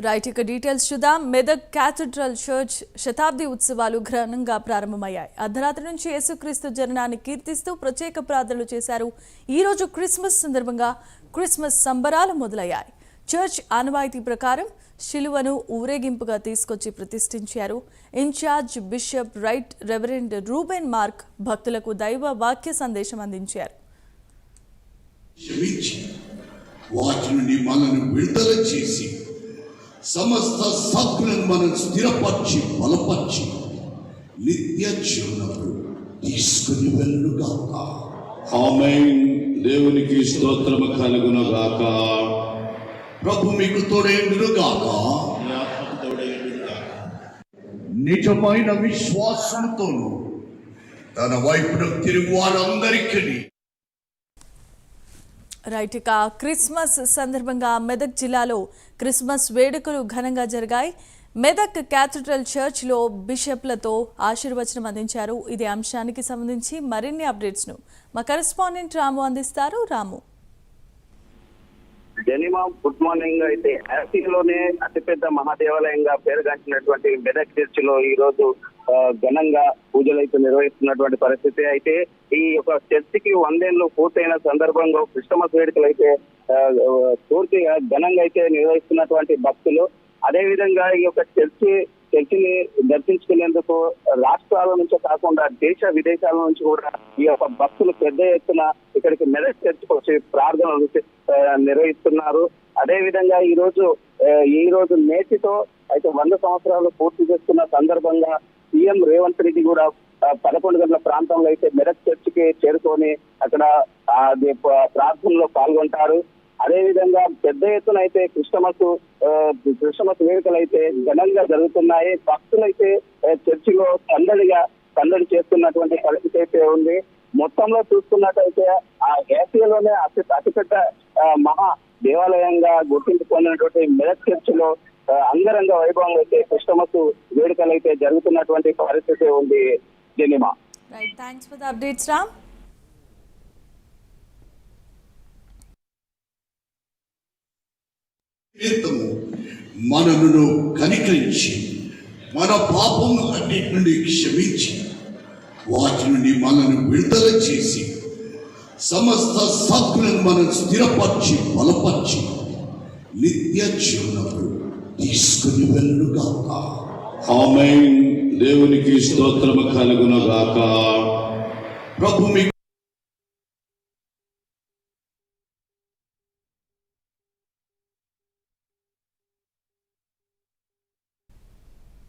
Right, ఇక details చూద్దాం. Medak cathedral church శతాబ్ది ఉత్సవాలు ఘనంగా ప్రారంభమయ్యాయి. అర్ధరాత్రి నుంచి యేసుక్రీస్తు జననాన్ని కీర్తిస్తూ ప్రత్యేక ప్రార్థనలు చేశారు. ఈ రోజు క్రిస్మస్ సందర్భంగా క్రిస్మస్ సంబరాలు మొదలయ్యాయి. చర్చ్ ఆనవాయితీ ప్రకారం శిలువను ఊరేగింపుగా తీసుకొచ్చి ప్రతిష్ఠించారు. In-charge bishop right reverend Reuben Mark భక్తులకు దైవ వాక్య సందేశం అందించారు. వాటి నుండి మనల్ని విడుదల చేసి సమస్త సత్తులను మనం స్థిరపరిచి బలపరిచి నిత్య జీవనకు తీసుకుని వెళ్ళుగాక. ఆమేన్. దేవునికి స్తోత్రము కలుగునుగాక. ప్రభు మీకు తోడేండుగాక. నిజమైన విశ్వాసంతోనూ తన వైపునకు తిరుగు వారందరికీ రైట్, ఇక క్రిస్మస్ సందర్భంగా మెదక్ జిల్లాలో క్రిస్మస్ వేడుకలు ఘనంగా జరిగాయి. మెదక్ క్యాథడ్రల్ చర్చ్లో బిషప్లతో ఆశీర్వచనం అందించారు. ఇదే అంశానికి సంబంధించి మరిన్ని అప్డేట్స్ను మా కరెస్పాండెంట్ రాము అందిస్తారు. రాము, జనిమా, గుడ్ మార్నింగ్. అయితే ఆసియాలోనే అతిపెద్ద మహాదేవాలయంగా పేరుగాంచినటువంటి మెదక్ చర్చ్ లో ఈ రోజు ఘనంగా పూజలు అయితే నిర్వహిస్తున్నటువంటి పరిస్థితి. అయితే ఈ యొక్క చర్చికి 100 ఏళ్లు పూర్తయిన సందర్భంగా క్రిస్మస్ వేడుకలు అయితే పూర్తిగా ఘనంగా అయితే నిర్వహిస్తున్నటువంటి భక్తులు, అదే విధంగా ఈ యొక్క చర్చిని దర్శించుకునేందుకు రాష్ట్రాల నుంచే కాకుండా దేశ విదేశాల నుంచి కూడా ఈ యొక్క భక్తులు పెద్ద ఎత్తున ఇక్కడికి మెదక్ చర్చికి వచ్చి ప్రార్థనలు నిర్వహిస్తున్నారు. అదే విధంగా ఈ రోజు నేటితో అయితే 100 సంవత్సరాలు పూర్తి చేస్తున్న సందర్భంగా సీఎం రేవంత్ రెడ్డి కూడా 11 గంటల ప్రాంతంలో అయితే మెదక్ చర్చికి చేరుకొని అక్కడ ప్రార్థనలో పాల్గొంటారు. అదే విధంగా పెద్ద ఎత్తున అయితే క్రిస్మస్ వేడుకలు అయితే ఘనంగా జరుగుతున్నాయి. భక్తులైతే చర్చిలో సందడి చేస్తున్నటువంటి పరిస్థితి అయితే ఉంది. మొత్తంలో చూసుకున్నట్టయితే ఆ ఏసియాలోనే అతిపెద్ద మహా దేవాలయంగా గుర్తింపు పొందినటువంటి మెదక్ చర్చిలో అంగరంగ వైభవంగా అయితే క్రిస్మస్ వేడుకలు అయితే జరుగుతున్నటువంటి పరిస్థితి ఉంది. జనిమా, right, thanks for the updates Ram. మనను కనికరించి మన పాపములన్నిటి నుండి క్షమించి వాటి నుండి మనను విడుదల చేసి సమస్త సత్తులను మనం స్థిరపరిచి బలపరిచి నిత్య జీవనకు తీసుకుని వెళ్ళుగాక. ఆమేన్. దేవునికి స్తోత్రము కలుగునుగాక. ప్రభు మీకు